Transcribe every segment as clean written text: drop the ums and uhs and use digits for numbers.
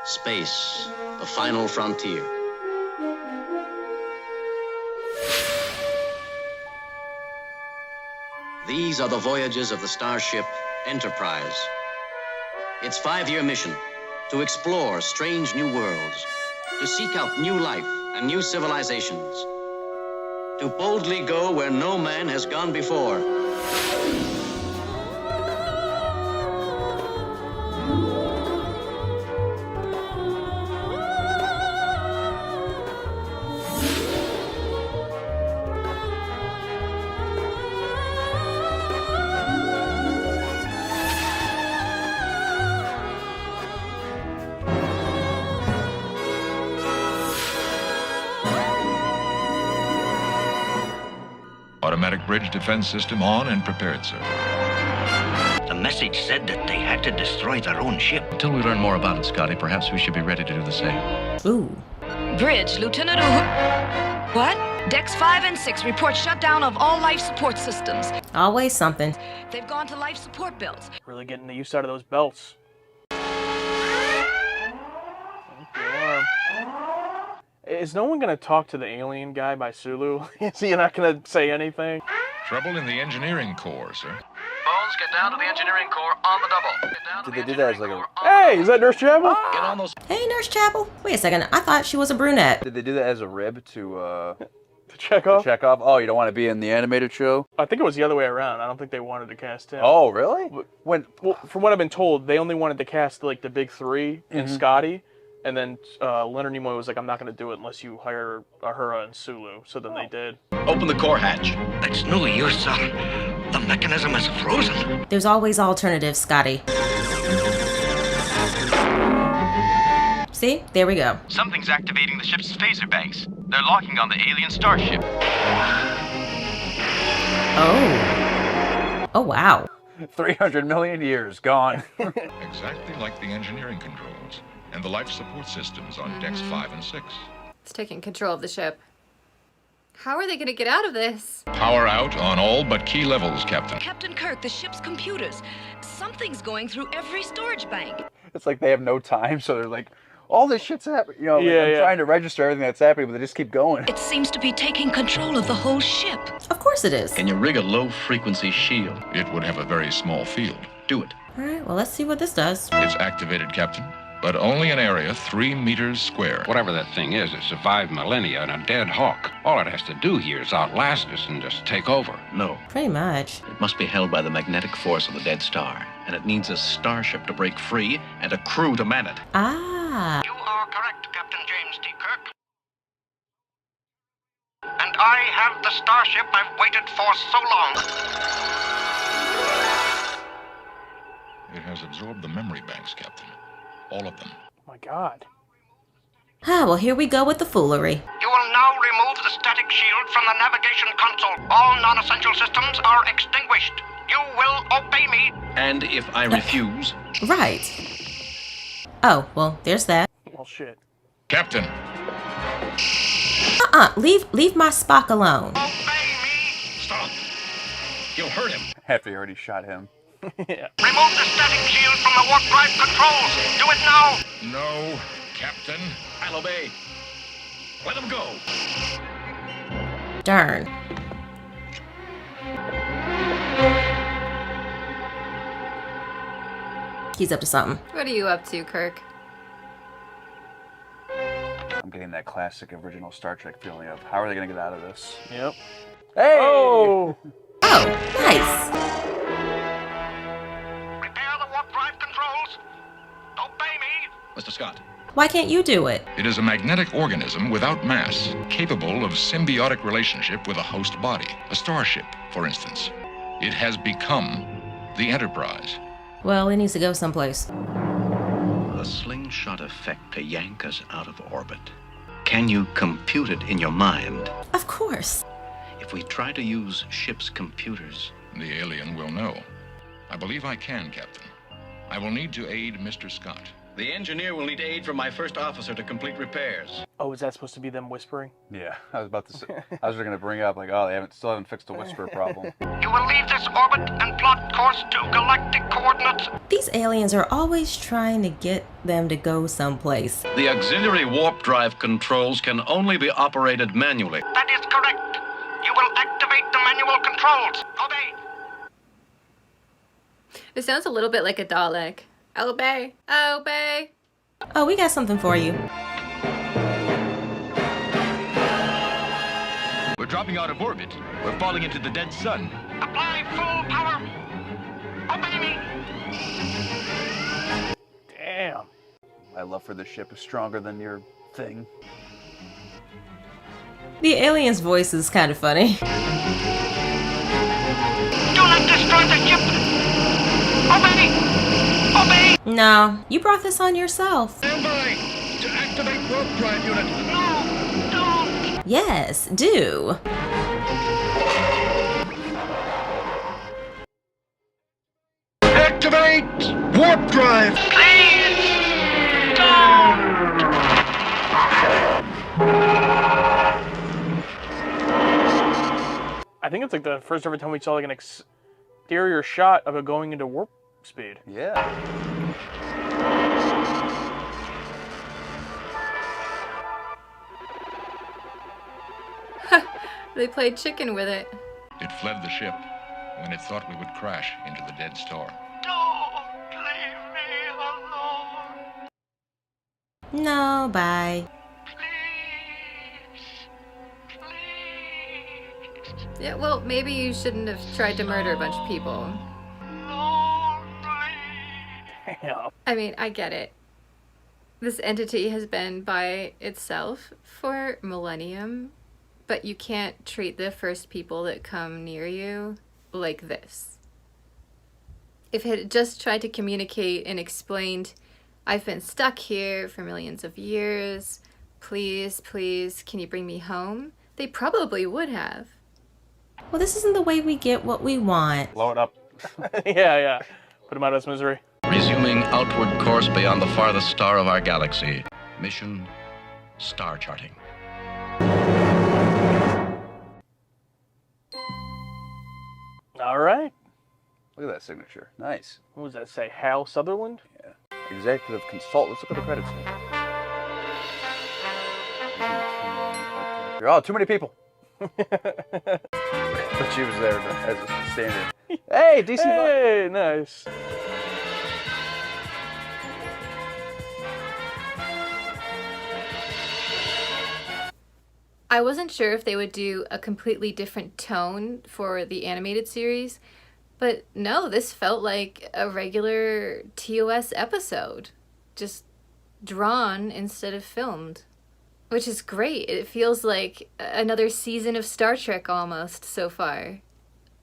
Space, the final frontier. These are the voyages of the starship Enterprise. Its 5-year mission, to explore strange new worlds, to seek out new life and new civilizations, to boldly go where no man has gone before. Automatic bridge defense system on and prepared, sir. The message said that they had to destroy their own ship. Until we learn more about it, Scotty, perhaps we should be ready to do the same. Ooh. Bridge, Lieutenant What? Decks 5 and 6 report shutdown of all life support systems. Always something. They've gone to life support belts. Really getting the use out of those belts. Is no one going to talk to the alien guy by Sulu? Is he not going to say anything? Trouble in the engineering core, sir. Bones, get down to the engineering core on the double. Did they do that as like a... Hey, is that Nurse Chapel? Get on those. Hey, Nurse Chapel. Wait a second. I thought she was a brunette. Did they do that as a rib to check off? check off? Oh, you don't want to be in the animated show? I think it was the other way around. I don't think they wanted to cast him. Oh, really? When? Well, from what I've been told, they only wanted to cast like the big three and Scotty. And then Leonard Nimoy was like, I'm not going to do it unless you hire Uhura and Sulu. So then they did. Open the core hatch. It's no use, sir. The mechanism is frozen. There's always alternatives, Scotty. See? There we go. Something's activating the ship's phaser banks. They're locking on the alien starship. Oh. Oh, wow. 300 million years gone. Exactly like the engineering controls and the life support systems on decks 5 and 6. It's taking control of the ship. How are they going to get out of this? Power out on all but key levels, Captain. Captain Kirk, the ship's computers. Something's going through every storage bank. It's like they have no time, so they're like, all this shit's happening. You know, Yeah, I'm trying to register everything that's happening, but they just keep going. It seems to be taking control of the whole ship. Of course it is. Can you rig a low-frequency shield? It would have a very small field. Do it. All right, well, let's see what this does. It's activated, Captain, but only an area 3 meters square. Whatever that thing is, it survived millennia in a dead hawk. All it has to do here is outlast us and just take over. No. Pretty much. It must be held by the magnetic force of the dead star, and it needs a starship to break free and a crew to man it. Ah. You are correct, Captain James T. Kirk. And I have the starship I've waited for so long. It has absorbed the memory banks, Captain. All of them. Oh my God. Ah, well, here we go with the foolery. You will now remove the static shield from the navigation console. All non-essential systems are extinguished. You will obey me. And if I refuse? Right. Oh, well, there's that. Well, shit. Captain! Leave my Spock alone. Obey me. Stop! You'll hurt him. After he already shot him. Yeah. Remove the static shield from the warp drive controls. Do it now. No, Captain. I'll obey. Let him go. Darn. He's up to something. What are you up to, Kirk? I'm getting that classic original Star Trek feeling of how are they going to get out of this? Yep. Hey! Oh! Oh, nice. Repair the warp drive controls. Obey me. Mr. Scott. Why can't you do it? It is a magnetic organism without mass, capable of symbiotic relationship with a host body. A starship, for instance. It has become the Enterprise. Well, it needs to go someplace. A slingshot effect to yank us out of orbit. Can you compute it in your mind? Of course. If we try to use ship's computers... The alien will know. I believe I can, Captain. I will need to aid Mr. Scott. The engineer will need aid from my first officer to complete repairs. Oh, is that supposed to be them whispering? Yeah, I was about to say. I was going to bring up, like, oh, they still haven't fixed the whisper problem. You will leave this orbit and plot course to galactic coordinates. These aliens are always trying to get them to go someplace. The auxiliary warp drive controls can only be operated manually. That is correct. You will activate the manual controls. Obey. It sounds a little bit like a Dalek. Obey. Obey. Oh, we got something for you. We're dropping out of orbit. We're falling into the dead sun. Apply full power. Obey me. Damn. My love for this ship is stronger than your thing. The alien's voice is kind of funny. Do not destroy the ship. Obey. Obey. No, you brought this on yourself. Stand by to activate warp drive unit. No, don't. Yes, do. Activate warp drive. Please, don't. I think it's like the first ever time we saw like an exterior shot of it going into warp speed. Yeah. They played chicken with it. It fled the ship when it thought we would crash into the dead star. Don't leave me alone. No, bye. Yeah, well, maybe you shouldn't have tried to murder a bunch of people. Damn. I mean, I get it. This entity has been by itself for millennium, but you can't treat the first people that come near you like this. If it had just tried to communicate and explained, I've been stuck here for millions of years, please, please, can you bring me home? They probably would have. Well, this isn't the way we get what we want. Blow it up. Yeah. Put him out of his misery. Resuming outward course beyond the farthest star of our galaxy. Mission star charting. All right. Look at that signature. Nice. What does that say? Hal Sutherland? Yeah. Executive consultant. Let's look at the credits. Oh, too many people. But she was there as a standard. Hey, DC. Hey, nice. I wasn't sure if they would do a completely different tone for the animated series, but no, this felt like a regular TOS episode, just drawn instead of filmed, which is great. It feels like another season of Star Trek almost so far.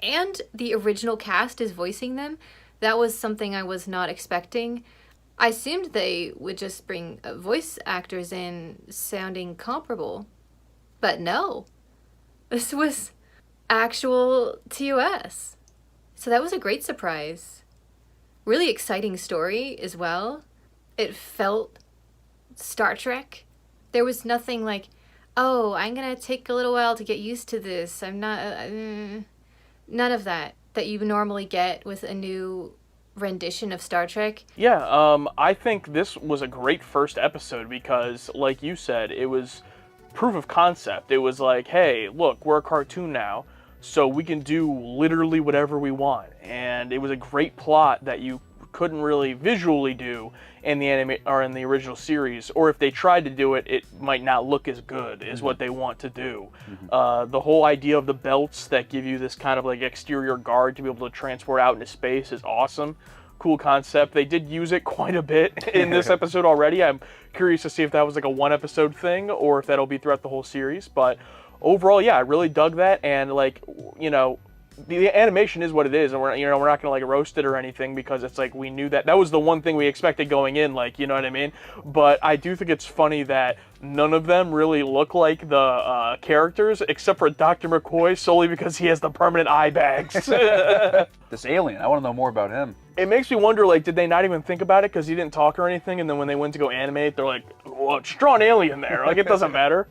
And the original cast is voicing them. That was something I was not expecting. I assumed they would just bring voice actors in sounding comparable. But no, this was actual TOS. So that was a great surprise. Really exciting story as well. It felt Star Trek. There was nothing like, oh, I'm going to take a little while to get used to this. I'm not, none of that you normally get with a new rendition of Star Trek. Yeah, I think this was a great first episode because, like you said, it was proof of concept. It was like, hey, look, we're a cartoon now, so we can do literally whatever we want. And it was a great plot that you couldn't really visually do in the in the original series, or if they tried to do it, it might not look as good as what they want to do. The whole idea of the belts that give you this kind of like exterior guard to be able to transport out into space is awesome. Cool concept. They did use it quite a bit in this episode already. I'm curious to see if that was like a one episode thing or if that'll be throughout the whole series. But overall, yeah, I really dug that. And like, you know, the animation is what it is, and we're not gonna like roast it or anything, because it's like we knew that was the one thing we expected going in, like, you know what I mean? But I do think it's funny that none of them really look like the characters, except for Dr. McCoy, solely because he has the permanent eye bags. This alien, I want to know more about him. It makes me wonder, like, did they not even think about it because he didn't talk or anything, and then when they went to go animate, they're like, well, just draw an alien there, like, it doesn't matter.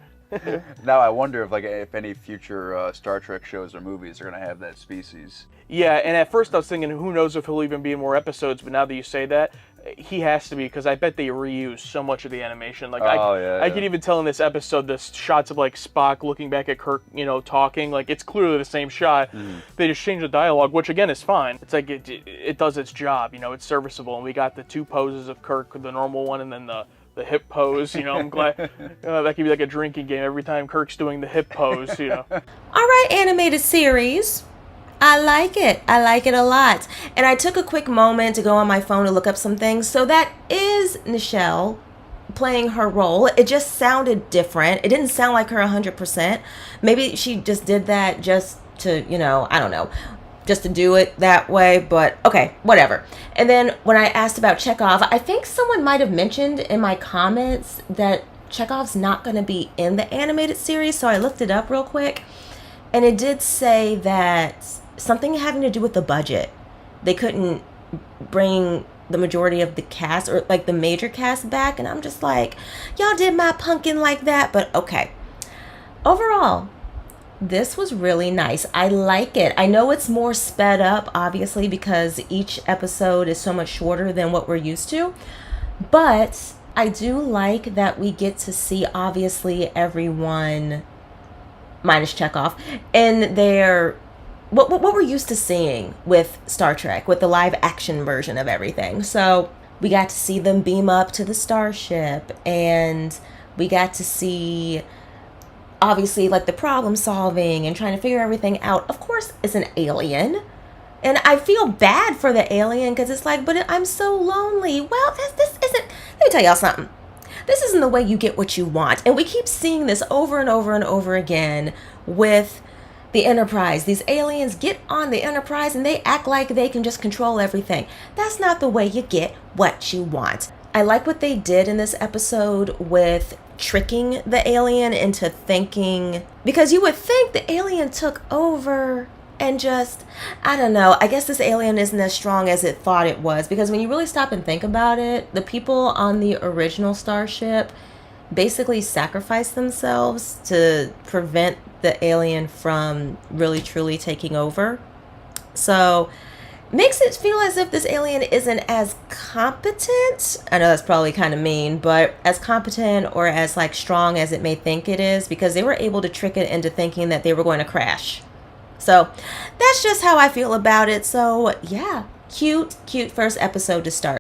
Now I wonder if any future Star Trek shows or movies are going to have that species. Yeah, and at first I was thinking, who knows if he'll even be in more episodes, but now that you say that, he has to be, because I bet they reuse so much of the animation. Like, I could even tell in this episode, the shots of, like, Spock looking back at Kirk, you know, talking, like, it's clearly the same shot. They just changed the dialogue, which, again, is fine. It's like, it does its job, you know, it's serviceable, and we got the 2 poses of Kirk, the normal one, and then the hip pose, you know. I'm glad that could be like a drinking game every time Kirk's doing the hip pose, you know. All right, animated series. I like it. I like it a lot. And I took a quick moment to go on my phone to look up some things. So that is Nichelle playing her role. It just sounded different. It didn't sound like her 100%. Maybe she just did that just to, you know, I don't know, just to do it that way, but okay, whatever. And then when I asked about Chekhov, I think someone might have mentioned in my comments that Chekhov's not going to be in the animated series, so I looked it up real quick, and it did say that something having to do with the budget. They couldn't bring the majority of the cast, or like the major cast, back, and I'm just like, y'all did my pumpkin like that, but okay. Overall, this was really nice. I like it. I know it's more sped up, obviously, because each episode is so much shorter than what we're used to. But I do like that we get to see, obviously, everyone, minus Chekhov, in their, what we're used to seeing with Star Trek, with the live action version of everything. So we got to see them beam up to the starship, and we got to see, obviously, like, the problem solving and trying to figure everything out. Of course, it's an alien. And I feel bad for the alien, because it's like, but I'm so lonely. Well, this isn't, let me tell y'all something. This isn't the way you get what you want. And we keep seeing this over and over and over again with the Enterprise. These aliens get on the Enterprise and they act like they can just control everything. That's not the way you get what you want. I like what they did in this episode with tricking the alien into thinking, because you would think the alien took over and just, I don't know, I guess this alien isn't as strong as it thought it was, because when you really stop and think about it, the people on the original starship basically sacrificed themselves to prevent the alien from really truly taking over. So makes it feel as if this alien isn't as competent. I know that's probably kind of mean, but as competent or as, like, strong as it may think it is, because they were able to trick it into thinking that they were going to crash. So that's just how I feel about it. So yeah, cute first episode to start.